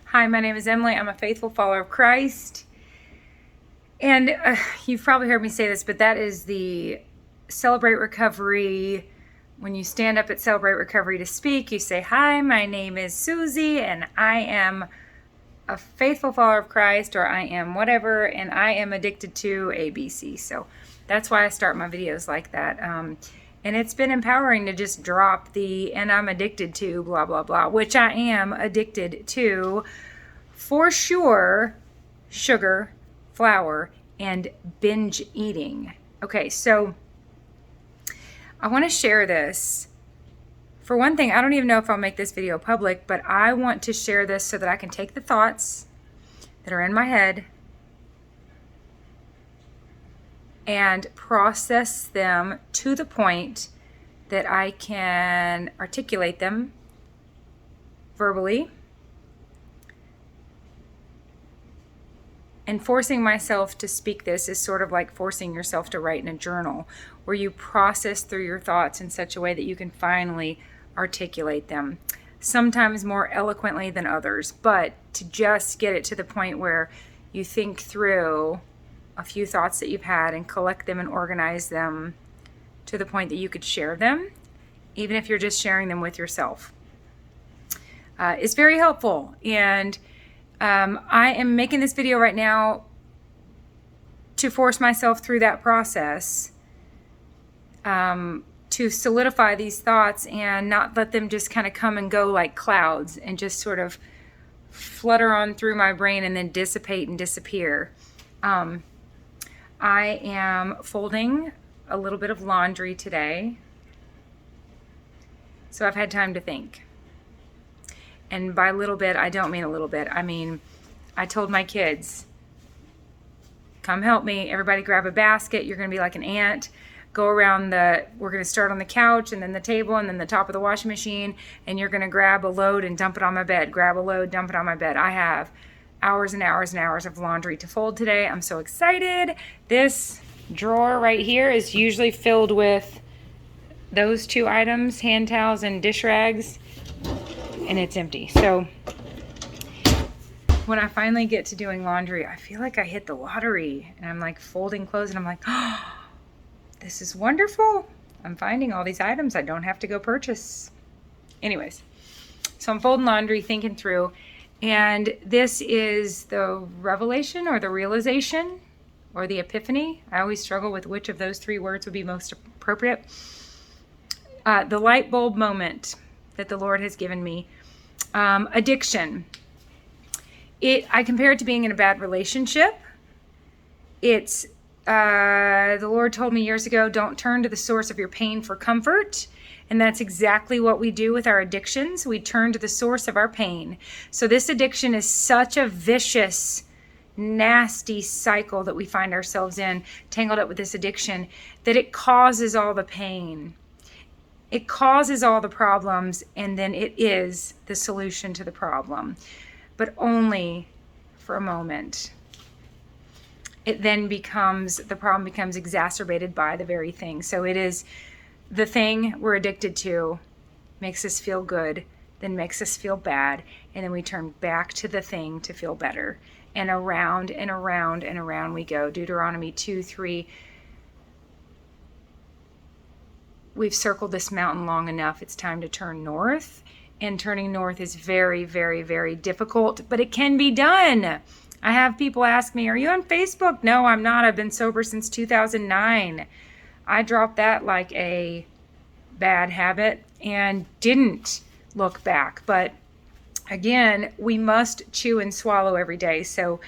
Hi, my name is Emily. I'm a faithful follower of Christ. And you've probably heard me say this, but that is the Celebrate Recovery. When you stand up at Celebrate Recovery to speak, you say, "Hi, my name is Susie, and I am a faithful follower of Christ," or "I am whatever, and I am addicted to ABC." So that's why I start my videos like that. And it's been empowering to just drop the "and I'm addicted to blah, blah, blah," which I am addicted to for sure: sugar, flour, and binge eating. Okay, so I want to share this. For one thing, I don't even know if I'll make this video public, but I want to share this so that I can take the thoughts that are in my head and process them to the point that I can articulate them verbally. And forcing myself to speak this is sort of like forcing yourself to write in a journal, where you process through your thoughts in such a way that you can finally articulate them, sometimes more eloquently than others, but to just get it to the point where you think through a few thoughts that you've had and collect them and organize them to the point that you could share them, even if you're just sharing them with yourself. It's very helpful. And I am making this video right now to force myself through that process, to solidify these thoughts and not let them just kind of come and go like clouds and just sort of flutter on through my brain and then dissipate and disappear. I am folding a little bit of laundry today, so I've had time to think. And by little bit, I don't mean a little bit. I mean, I told my kids, "Come help me. Everybody grab a basket. You're going to be like an ant. Go around we're going to start on the couch and then the table and then the top of the washing machine, and you're going to grab a load and dump it on my bed. Grab a load, dump it on my bed." I have hours and hours and hours of laundry to fold today. I'm so excited. This drawer right here is usually filled with those two items, hand towels and dish rags, and it's empty. So when I finally get to doing laundry, I feel like I hit the lottery, and I'm like folding clothes and I'm like, "Oh, this is wonderful. I'm finding all these items I don't have to go purchase." Anyways, so I'm folding laundry, thinking through, and this is the revelation or the realization or the epiphany. I always struggle with which of those three words would be most appropriate. The light bulb moment that the Lord has given me. Addiction. I compare it to being in a bad relationship. It's the Lord told me years ago, "Don't turn to the source of your pain for comfort." And that's exactly what we do with our addictions. We turn to the source of our pain. So this addiction is such a vicious, nasty cycle that we find ourselves in, tangled up with this addiction, that it causes all the pain. It causes all the problems, and then it is the solution to the problem, but only for a moment. The problem becomes exacerbated by the very thing. So it is the thing we're addicted to, makes us feel good, then makes us feel bad, and then we turn back to the thing to feel better. And around and around and around we go. Deuteronomy 2:3. We've circled this mountain long enough. It's time to turn north. And turning north is very, very, very difficult, but it can be done. I have people ask me, "Are you on Facebook?" No, I'm not. I've been sober since 2009. I dropped that like a bad habit and didn't look back. But again, we must chew and swallow every day. So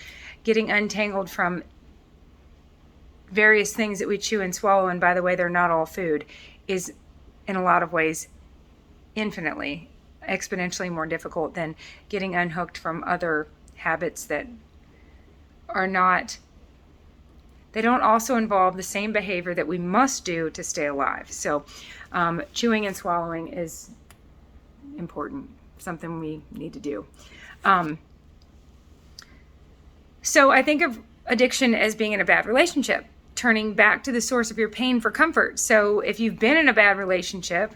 getting untangled from various things that we chew and swallow, and by the way, they're not all food, is in a lot of ways infinitely, exponentially more difficult than getting unhooked from other habits that are not, they don't also involve the same behavior that we must do to stay alive. So chewing and swallowing is important, something we need to do. So I think of addiction as being in a bad relationship, turning back to the source of your pain for comfort. So if you've been in a bad relationship,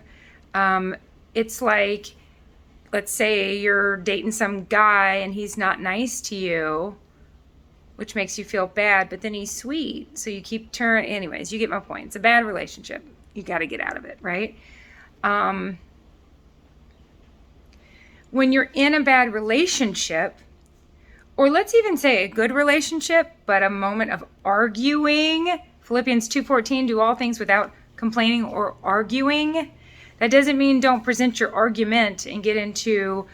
it's like let's say you're dating some guy and he's not nice to you, which makes you feel bad, but then he's sweet. So you keep turning. Anyways, you get my point. It's a bad relationship. You got to get out of it, right? When you're in a bad relationship, or let's even say a good relationship, but a moment of arguing, Philippians 2:14, do all things without complaining or arguing. That doesn't mean don't present your argument and get into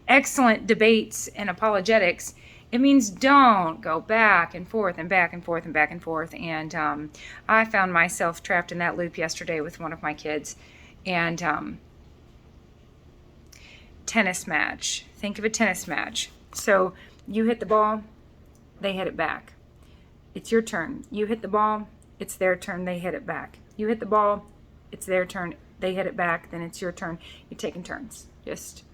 excellent debates and apologetics. It means don't go back and forth and back and forth and back and forth. And I found myself trapped in that loop yesterday with one of my kids. And tennis match. Think of a tennis match. So you hit the ball, they hit it back. It's your turn. You hit the ball, it's their turn, they hit it back. You hit the ball, it's their turn, they hit it back, then it's your turn. You're taking turns. Just.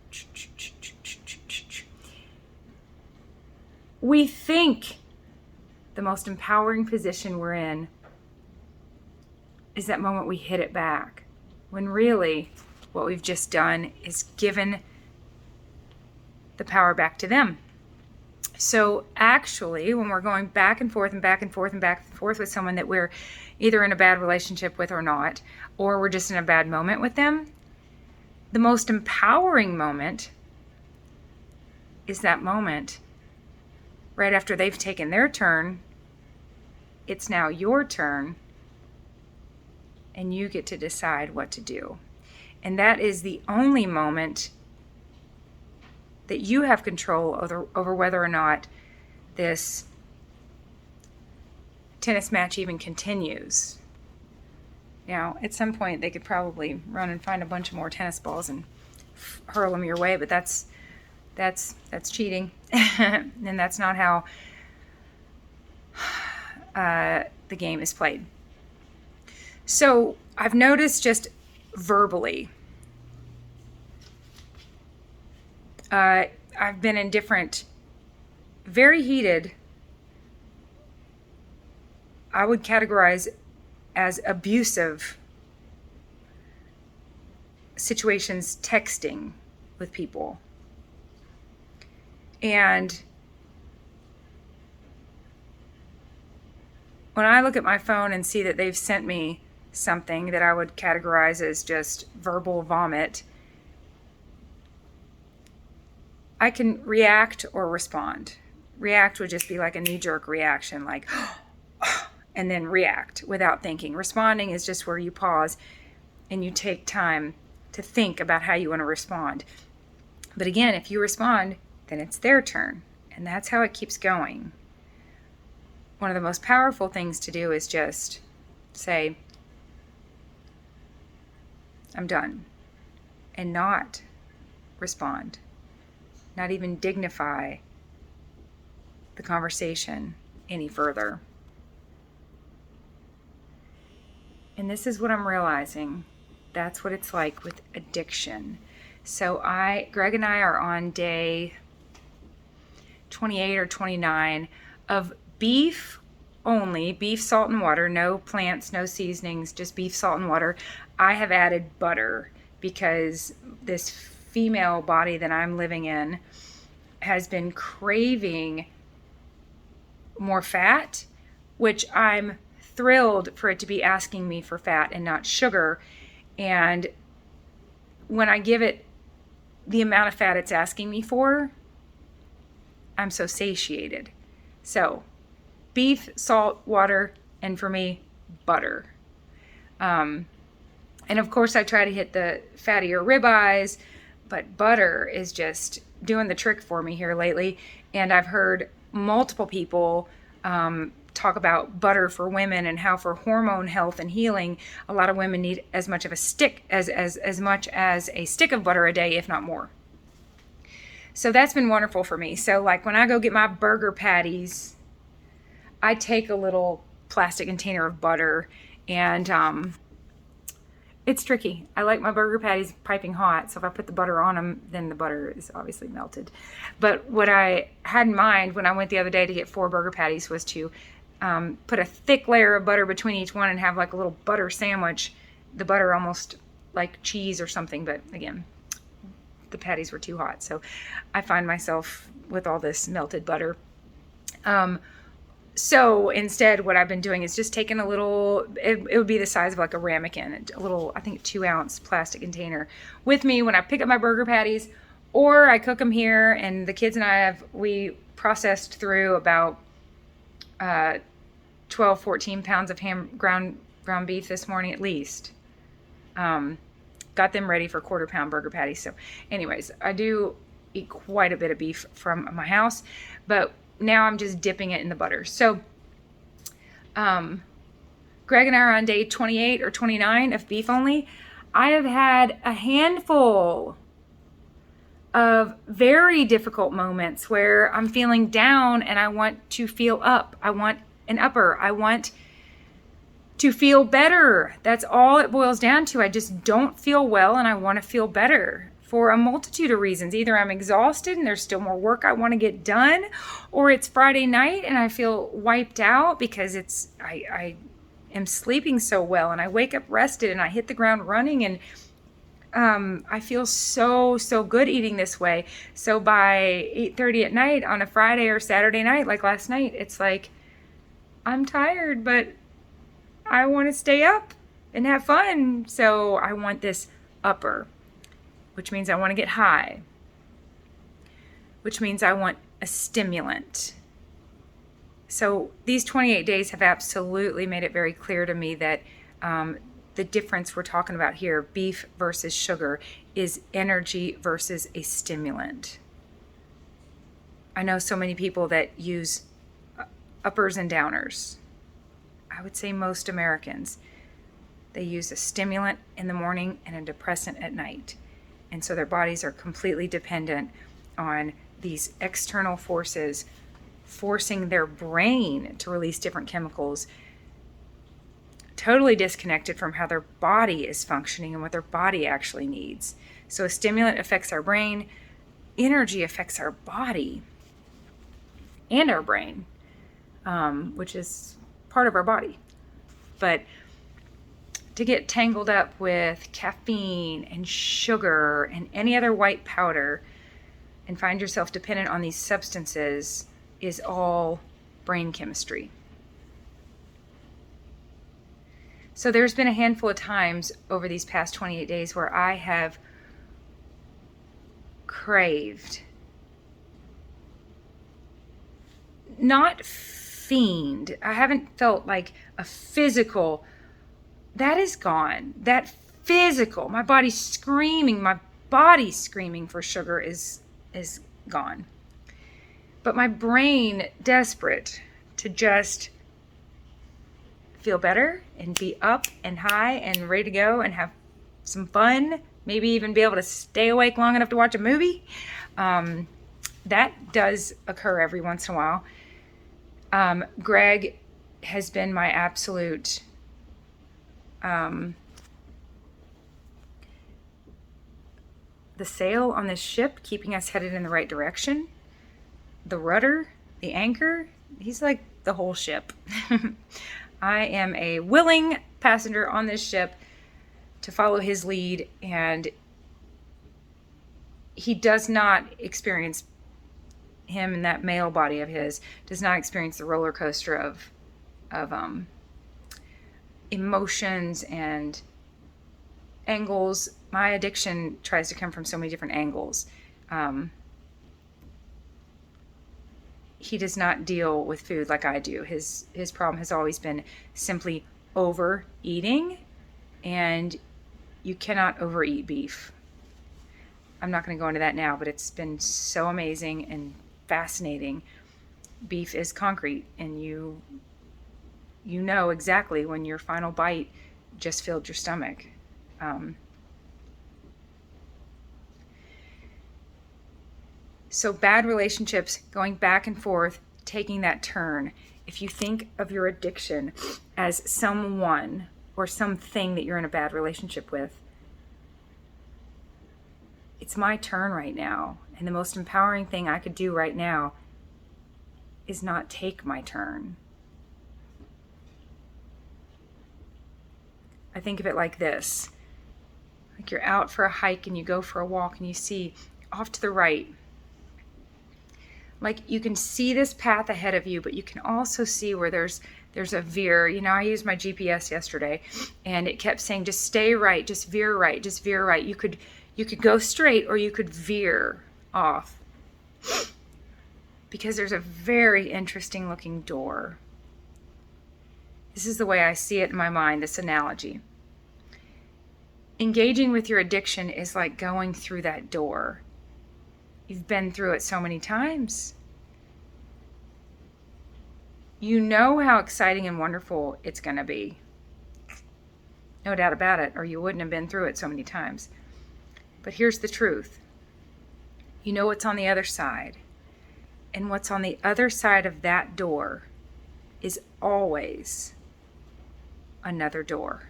We think the most empowering position we're in is that moment we hit it back, when really what we've just done is given the power back to them. So actually, when we're going back and forth and back and forth and back and forth with someone that we're either in a bad relationship with or not, or we're just in a bad moment with them, the most empowering moment is that moment right after they've taken their turn. It's now your turn, and you get to decide what to do. And that is the only moment that you have control over whether or not this tennis match even continues. Now, at some point, they could probably run and find a bunch of more tennis balls and hurl them your way, but that's cheating, and that's not how the game is played. So I've noticed just verbally, I've been in different, very heated, I would categorize as abusive situations texting with people. And when I look at my phone and see that they've sent me something that I would categorize as just verbal vomit, I can react or respond. React would just be like a knee-jerk reaction, like, and then react without thinking. Responding is just where you pause and you take time to think about how you want to respond. But again, if you respond, then it's their turn. And that's how it keeps going. One of the most powerful things to do is just say, I'm done. And not respond. Not even dignify the conversation any further. And this is what I'm realizing. That's what it's like with addiction. So Greg and I are on day 28 or 29 of beef only, beef, salt, and water, no plants, no seasonings, just beef, salt, and water. I have added butter because this female body that I'm living in has been craving more fat, which I'm thrilled for it to be asking me for fat and not sugar. And when I give it the amount of fat it's asking me for, I'm so satiated. So beef, salt, water, and for me, butter. And of course I try to hit the fattier ribeyes, but butter is just doing the trick for me here lately. And I've heard multiple people talk about butter for women and how for hormone health and healing, a lot of women need as much of a stick as much as a stick of butter a day, if not more. So that's been wonderful for me. So like when I go get my burger patties, I take a little plastic container of butter, and it's tricky. I like my burger patties piping hot, so if I put the butter on them, then the butter is obviously melted. But what I had in mind when I went the other day to get 4 burger patties was to put a thick layer of butter between each one and have like a little butter sandwich. The butter almost like cheese or something, but again, the patties were too hot. So I find myself with all this melted butter. So instead, what I've been doing is just taking a little, it would be the size of like a ramekin, a little, I think 2-ounce plastic container with me when I pick up my burger patties, or I cook them here. And the kids and we processed through about 12, 14 pounds of ground beef this morning at least. Got them ready for 1/4 pound burger patties. So anyways, I do eat quite a bit of beef from my house, but now I'm just dipping it in the butter. So Greg and I are on day 28 or 29 of beef only. I have had a handful of very difficult moments where I'm feeling down and I want to feel up. I want an upper. I want to feel better. That's all it boils down to. I just don't feel well and I want to feel better for a multitude of reasons. Either I'm exhausted and there's still more work I want to get done, or it's Friday night and I feel wiped out because I am sleeping so well and I wake up rested and I hit the ground running, and I feel so good eating this way. So by 8:30 at night on a Friday or Saturday night, like last night, it's like, I'm tired, but I want to stay up and have fun. So I want this upper, which means I want to get high, which means I want a stimulant. So these 28 days have absolutely made it very clear to me that the difference we're talking about here, beef versus sugar, is energy versus a stimulant. I know so many people that use uppers and downers. I would say most Americans, they use a stimulant in the morning and a depressant at night. And so their bodies are completely dependent on these external forces forcing their brain to release different chemicals, totally disconnected from how their body is functioning and what their body actually needs. So a stimulant affects our brain, energy affects our body and our brain, which is part of our body. But to get tangled up with caffeine and sugar and any other white powder and find yourself dependent on these substances is all brain chemistry. So there's been a handful of times over these past 28 days where I have craved, not fiend. I haven't felt like a physical, that is gone. That physical, my body's screaming for sugar is gone. But my brain, desperate to just feel better and be up and high and ready to go and have some fun, maybe even be able to stay awake long enough to watch a movie. That does occur every once in a while. Greg has been my absolute the sail on this ship, keeping us headed in the right direction. The rudder, the anchor, he's like the whole ship. I am a willing passenger on this ship to follow his lead, and he does not experience, him and that male body of his does not experience the roller coaster of emotions and angles. My addiction tries to come from so many different angles. He does not deal with food like I do. His problem has always been simply overeating, and you cannot overeat beef. I'm not going to go into that now, but it's been so amazing and fascinating. Beef is concrete, and you know exactly when your final bite just filled your stomach. So bad relationships, going back and forth, taking that turn. If you think of your addiction as someone or something that you're in a bad relationship with, it's my turn right now. And the most empowering thing I could do right now is not take my turn. I think of it like this. Like you're out for a hike and you go for a walk and you see off to the right. Like you can see this path ahead of you, but you can also see where there's a veer. You know, I used my GPS yesterday and it kept saying, just stay right, just veer right, just veer right. You could go straight or you could veer off. Because there's a very interesting looking door. This is the way I see it in my mind, this analogy. Engaging with your addiction is like going through that door. You've been through it so many times. You know how exciting and wonderful it's going to be. No doubt about it, or you wouldn't have been through it so many times. But here's the truth. You know what's on the other side. And what's on the other side of that door is always another door.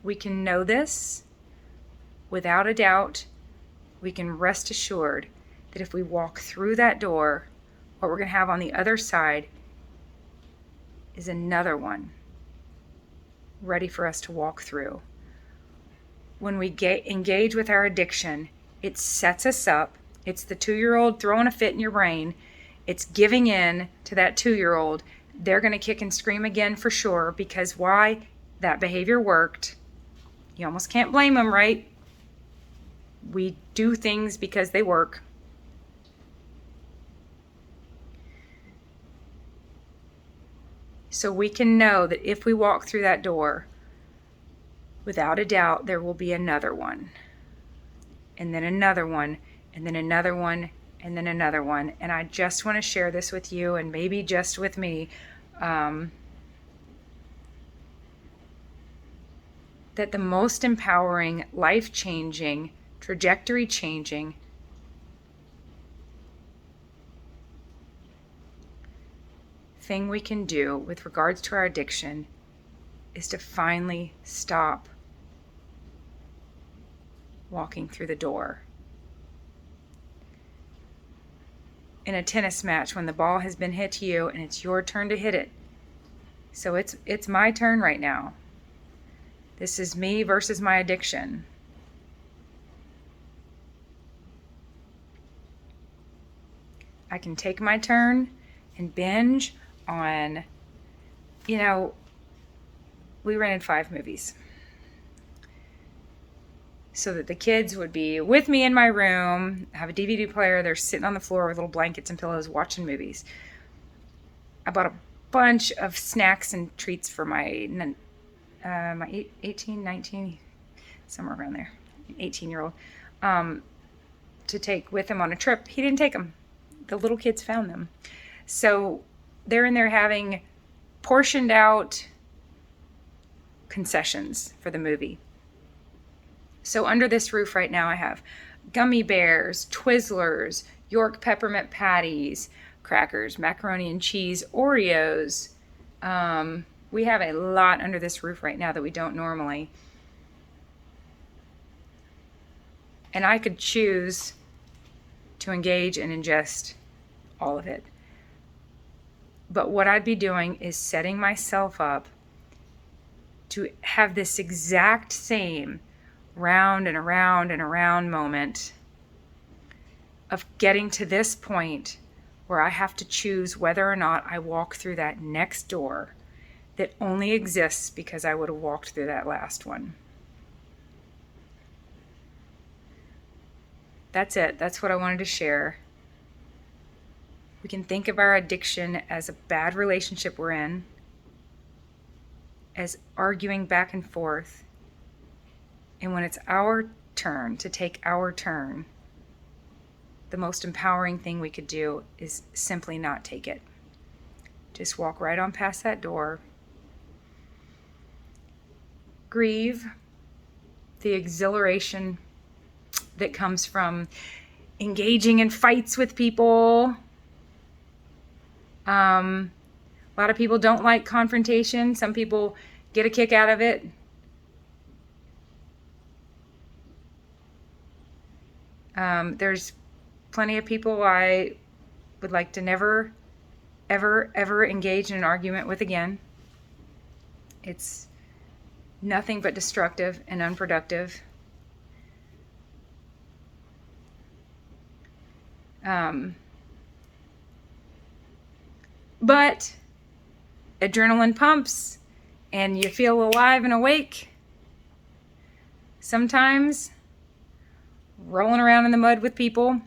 We can know this without a doubt. We can rest assured that if we walk through that door, what we're going to have on the other side is another one ready for us to walk through. When we engage with our addiction, it sets us up. It's the 2-year-old throwing a fit in your brain. It's giving in to that 2-year-old. They're going to kick and scream again for sure, because why? That behavior worked. You almost can't blame them, right? We do things because they work. So we can know that if we walk through that door, without a doubt, there will be another one. And then another one, and then another one, and then another one. And I just want to share this with you, and maybe just with me, that the most empowering, life-changing, trajectory-changing thing we can do with regards to our addiction is to finally stop walking through the door. In a tennis match, when the ball has been hit to you and it's your turn to hit it. So it's my turn right now. This is me versus my addiction. I can take my turn and binge on, we rented 5 movies so that the kids would be with me in my room, have a DVD player, they're sitting on the floor with little blankets and pillows watching movies. I bought a bunch of snacks and treats for my 18, 19, somewhere around there, 18-year-old, to take with him on a trip. He didn't take them. The little kids found them. So they're in there having portioned out concessions for the movie. So under this roof right now, I have gummy bears, Twizzlers, York peppermint patties, crackers, macaroni and cheese, Oreos. We have a lot under this roof right now that we don't normally. And I could choose to engage and ingest all of it. But what I'd be doing is setting myself up to have this exact same round and around and around moment of getting to this point where I have to choose whether or not I walk through that next door that only exists because I would have walked through that last one. That's it. That's what I wanted to share. We can think of our addiction as a bad relationship we're in, as arguing back and forth. And when it's our turn to take our turn, the most empowering thing we could do is simply not take it. Just walk right on past that door. Grieve the exhilaration that comes from engaging in fights with people. A lot of people don't like confrontation. Some people get a kick out of it. There's plenty of people I would like to never, ever, ever engage in an argument with again. It's Nothing but destructive and unproductive. But adrenaline pumps and you feel alive and awake. Sometimes rolling around in the mud with people,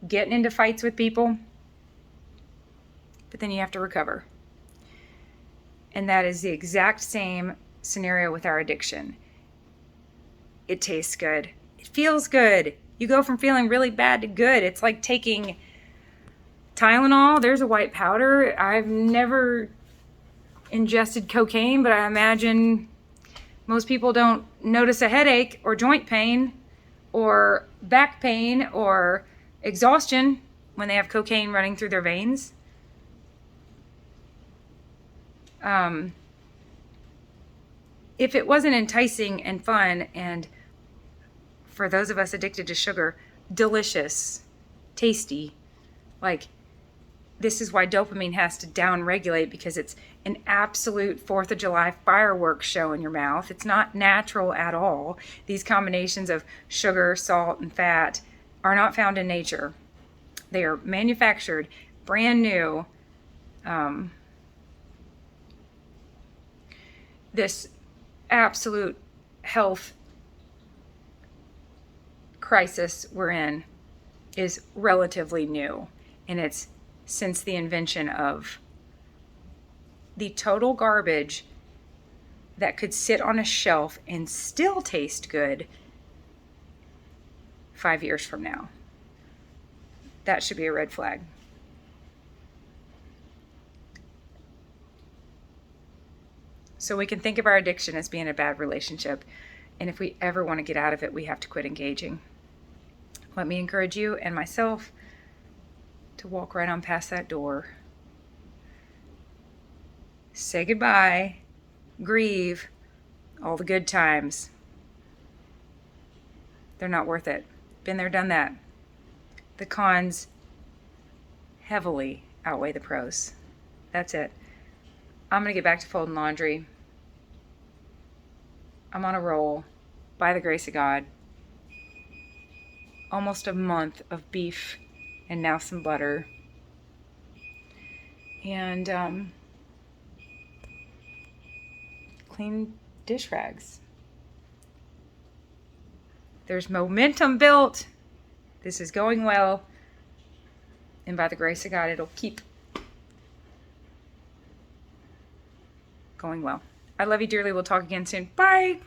getting into fights with people, but then you have to recover. And that is the exact same scenario with our addiction. It tastes good. It feels good. You go from feeling really bad to good. It's like taking Tylenol. There's a white powder. I've never ingested cocaine, but I imagine most people don't notice a headache or joint pain or back pain or exhaustion when they have cocaine running through their veins. If it wasn't enticing and fun, and for those of us addicted to sugar, delicious, tasty, like, this is why dopamine has to downregulate, because it's an absolute 4th of July fireworks show in your mouth. It's not natural at all. These combinations of sugar, salt, and fat are not found in nature. They are manufactured, brand new. This absolute health crisis we're in is relatively new, and it's since the invention of the total garbage that could sit on a shelf and still taste good 5 years from now. That should be a red flag. So we can think of our addiction as being a bad relationship, and if we ever want to get out of it, we have to quit engaging. Let me encourage you and myself to walk right on past that door. Say goodbye, grieve all the good times. They're not worth it. Been there, done that. The cons heavily outweigh the pros. That's it. I'm going to get back to folding laundry. I'm on a roll, by the grace of God. Almost a month of beef and now some butter. And clean dish rags. There's momentum built. This is going well. And by the grace of God, it'll keep going well. I love you dearly. We'll talk again soon. Bye.